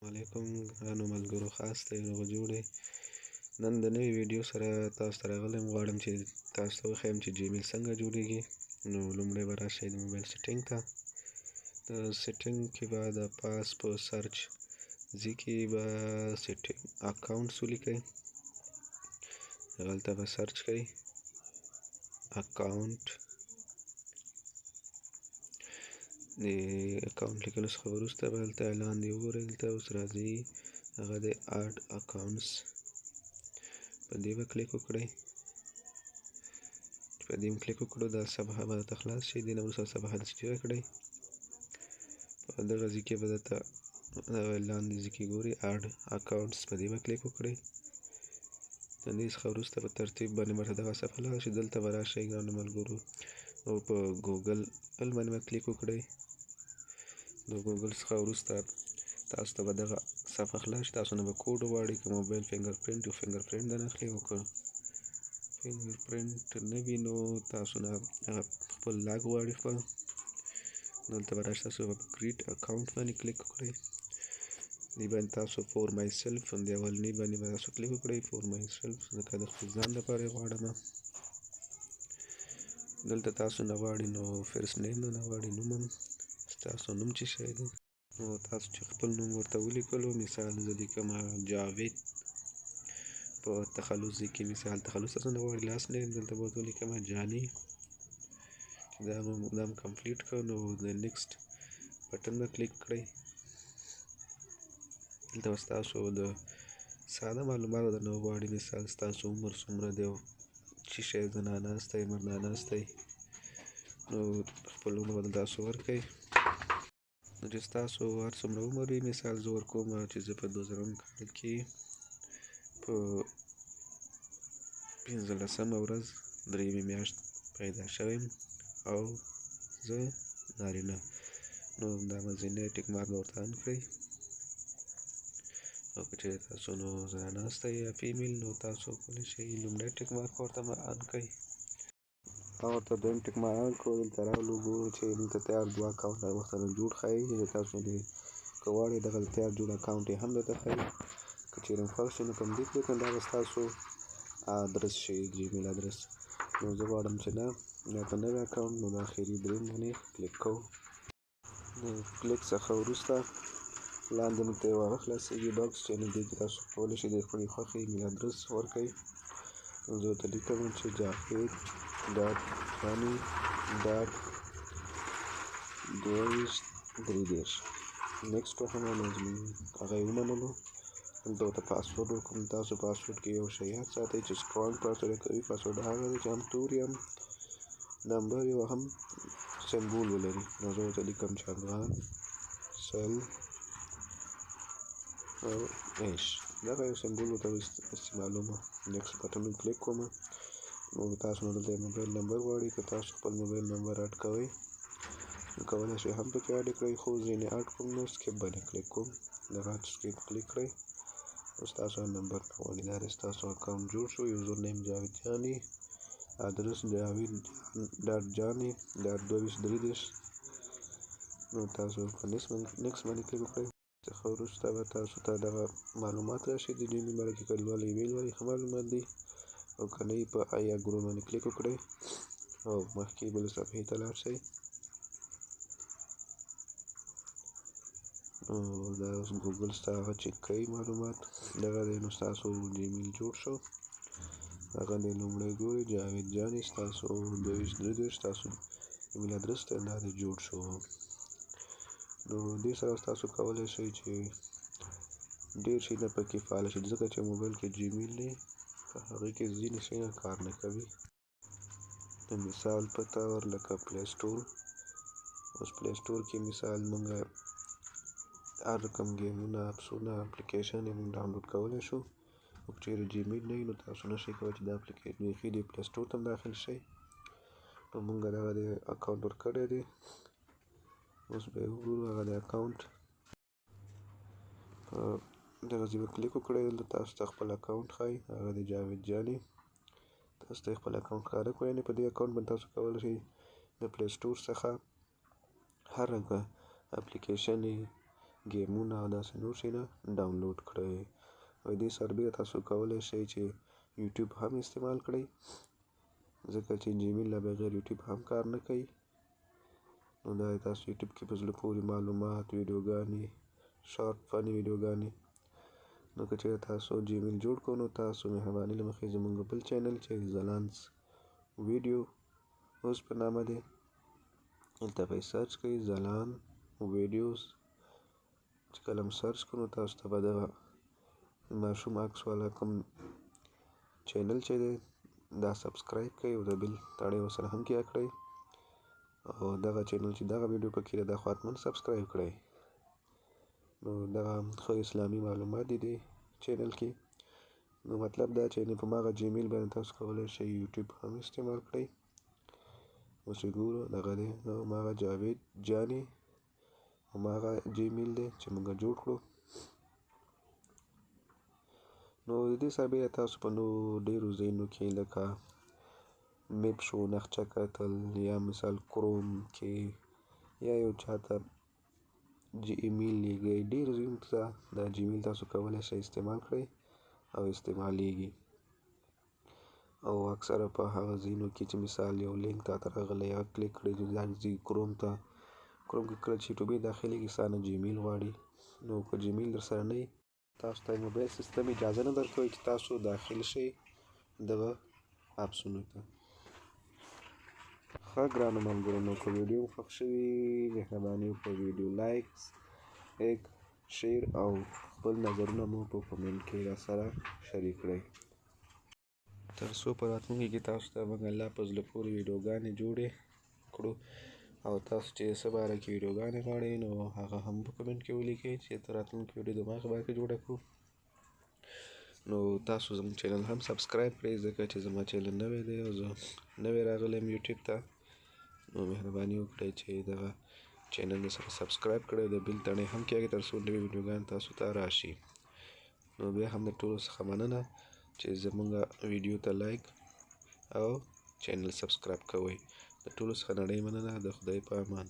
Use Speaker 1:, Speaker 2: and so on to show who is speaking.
Speaker 1: علیکم ګرانو ملګرو، خاص ته روغ جوړې. نن د نوې ویډیو سره تاسو ته راغلی غواړم چې تاسو ته وښیم چې جیمیل څنګه جوړیږي. نو لومړی به راشئ د موبایل سیټینګ ته. د سیټینګ کې به د پاس په سرچ ځای کې به سیټینګ اکاونټس ولیکئ. هلته به سرچ کوئ اکاونټ. د اکاونټ لیکلو څخه وروسته به هلته لاندې وګورئ، دلته اوس راځي هغه د اډ اکاونټس. په دې به کلیک وکړئ. چې په دې مو کلیک وکړو دا صفحه به درته خلاص شي. دې نه وروسته صفحه داسې ټیغه کړئ. په دغه ځای کې به درته لاندې ځای کې ګورئ اډ اکاونټس، په دې به کلیک وکړئ. د دې څخه وروسته په ترتیب باندې ورته دغه صفحه لاړه شي. دلته به راشئ ګرانو ملګرو او په ګوګل باندې به کلیک وکړئ. د ګوګل څخه وروسته تاسو ته به دغه صفحه خلاص شي. تاسو نه به کوډ وغواړئ که موبایل فنګر پرنټ او فنګر پرنټ درنه اخلي، او که فنګر پرنټ نه وي نو تاسو نه هغه خپل لاک غواړي خپل. دلته به راشئ، تاسو به په کریټ اکاونټ باندې کلیک وکړئ. دې باندې تاسو فور مای سیلف د اولني باندې به تاسو کلیک وکړئ. فور مای سیلف ځکه د خپل ځان لپاره یې غواړم. دلته تاسو نه غواړئ نو فرست نیم نه غواړئ نوم ستاسو نوم چې شی دی نو تاسو چې خپل نوم ورته ولیکلو. مثال زه لیکم جاوید په تخلص کې، مثال تخلص تاسو نه غواړئ لاس نیم، دلته به ورته ولیکم جاني. دا هم کمپلیټ کړ نو د نیکسټ بټن به کلیک کړئ. دلته به ستاسو د ساده معلوماتو درنه وغواړي، مثال ستاسو عمر څومره دی او چې شی زنانه ستی مردانه ستی، نو خپل عمر به تاسو ورکړئ. نو چې ستاسو هر څومره عمر وي، مثال زه ورکوم چې زه په 2000 کال کې په 15مه ورځ 3مې میاشت پیدا شوی او زه نارینه. نو دا منځنی ټیک مارک به ورته آن کړئ. او که چېرې تاسو نو زنانه ستی یا فیمیل نو تاسو کولی شئ لومړی ټیک مارک ورته آن کړئ. او ورته دویم ټیک مارک آن کړو. دلته راغلو ګورو چې دلته تیار 2 اکاونټ ورته جوړ ښایي. تاسو دې که غواړئ دغه تیار جوړ اکاونټ یې هم درته ښایي. که چېرې خوښ شي نو په همدې کلیک کړئ. دا به ستاسو ادرس شي، جیمیل ادرس. نو زه غواړم چې نه، دا په نوی اکاونټ نو د اخري دریم باندې کلیک کوو. د کلیک څخه وروسته لاندې مو ته یو هغه خلاصېږي باکس چې دې کې تاسو کولی شئ د خپلې خوښې ایمیل ادرس ورکړئ. نو زه ورته لیکم چې جاوید ډاټ جاني ډاټ 2233. نیکسټ وهم نو هغه یې ومنلو. دلته ورته پاسورډ ورکوم. تاسو پاسورډ کې یو شی یاد ساتئ چې سټرانګ پاسورډ یا قوي پاسورډ هغه دی چې هم توري هم نمبر یو هم سمبول ولري. نو زه ورته لیکم چې افغان سل او ایش، دغه یو سمبول ورته استعمالومه. نیکسټ بټن کلیک کوم. نو تاسو نو دلته موبایل نمبر غواړئ. که تاسو خپل موبایل نمبر اډ کوئ نو کولی شئ هم پکې اډ کړئ، خو ځینې اډ کوم نو سکیپ باندې کلیک کوم. دغه سکیپ کلیک کړئ او ستاسو نمبر غواړي. دا دی ستاسو اکاونټ جوړ شو. یوزر نیم جاوید جاني، ادرس جاوید ډاټ جاني ډاټ 2233. نو تاسو په نیکسټ باندې کلیک وکړئ. څخه وروسته به تاسو ته دغه معلومات راشي د جیمیل باره کې. که لوړ ایمیل ولرئ ښه معلومات دی، او که نه په آیا ګروپ باندې کلیک وکړئ او مخکې بلې صفحې ته لاړ شئ. نو دا اوس ګوګل ستا هغه چیک کوي معلومات. دغه دی نو ستاسو جیمیل جوړ شو. هغه دی لومړی ګورئ جاوید جاني ستاسو 2233 ستاسو ایمیل ادرس دی، دا دی جوړ شو. نو دې سره تاسو کولی شئ چې ډېر شیونه پکې فعال شي، ځکه چې موبایل کې جیمیل دی په هغې کې ځینې شیونه کار نه کوي. د مثال په طور لکه پلی سټور. اوس پلی سټور کې مثال موږ هر رقم ګیمونه، اپسونه، اپلیکیشن یې موږ ډاونلوډ کولی شو. او که چېرې جیمیل نه وي نو تاسو نشئ کولی چې دا اپلیکیشن بیخي د پلی سټور ته هم داخل شئ. نو موږ دغه د اکاونټ ورکړی دی. اوس به یې وګورو هغه د اکاونټ په دغه ځای به کلیک وکړئ. دلته تاسو ته خپل اکاونټ ښایي، هغه د جاوید جاني. تاسو ته خپل اکاونټ ښکاره کړو. یعنې په دې اکاونټ باندې تاسو کولی شئ د پلی سټور څخه هر رنګه اپلیکیشن ګیمونه او داسې نور شیونه ډاونلوډ کړئ. او دې سره بیا تاسو کولی شئ چې یوټیوب هم استعمال کړئ، ځکه چې جیمیل له بغیر یوټیوب هم کار نه کوي. نو دا تاسو یوټیوب کې په زړه پورې معلومات، ویډیوګانې، شارټ فني ویډیوګانې. نو که چېرې تاسو جیمیل جوړ کړو نو تاسو مهرباني له مخې زموږ بل چینل چې ځلانځ ویډیو اوس په نامه دی، دلته به یې سرچ کړئ ځلان ویډیوز. چې کله م سرچ کړو نو تاسو ته به دغه ماشوم عکس والا کوم چینل چې دی دا سبسکرایب کړئ او د بیل تڼۍ ورسره هم کیا کړئ. او دغه چینل چې دغه ویډیو پکې دی دا خو حتما سبسکرایب کړئ. نو دغه ښه اسلامي معلومات دي دې چینل کې. نو مطلب دا چې په هماغه جیمیل باندې تاسو کولی شئ یوټیوب هم استعمال کړئ. اوس چې ګورو دغه دی هماغه جاوید جانې هماغه جیمیل دی چې موږ جوړ کړو. نو د دې سره بیا تاسو په نور ډېرو ځایونو کې لکه میپ شو، نقشه کتل، یا مثال کروم کې یا یو چاته ایمیل لیږئ، ډېرو ځایونو ته دا جیمیل تاسو کولی شئ استعمال کړئ او استعمالیږي. او اکثره په هغه ځایونو کې چې مثال یو لینک تاته راغلی هغه کلیک کړئ چې دا ځي کروم ته. کروم کې کله چې ټوبې داخلېږي ستا نه جیمیل غواړي. نو که جیمیل در سره نه وي تاسو ته موبایل سیسټم اجازه نه درکوي چې تاسو داخل شئ دغه اپسونو ته. ښه ګرانو ملګرو، نو که ویډیو خوښ شوي مهرباني وکړئ ویډیو لایک، شیر او خپل نظرونه مو په کومنټ کې راسره شریک کړئ، تر څو په راتلونکي کې تاسو ته موږ لا په زړه پورې ویډیوګانې جوړې کړو. او تاسو چې څه باره کې ویډیوګانې غواړئ نو هغه هم په کومنټ کې ولیکئ چې د راتلونکي ویډیو د هماغې باره کې جوړه کړو. نو تاسو زموږ چینل هم سبسکرایب کړئ ځکه چې زما چینل نوی دی او زه نوی راغلی یم یوټیوب ته. نو مهرباني وکړئ چې دغه چینل یې سره سبسکرایب کړئ او د بیل تڼۍ هم کېږدئ تر څو نوي ویډیوګانې تاسو ته راشي. نو بیا هم د ټولو څخه مننه چې زموږ ویډیو ته لایک او چینل سبسکرایب کوئ. د ټولو څخه نړۍ مننه. د خدای په امان.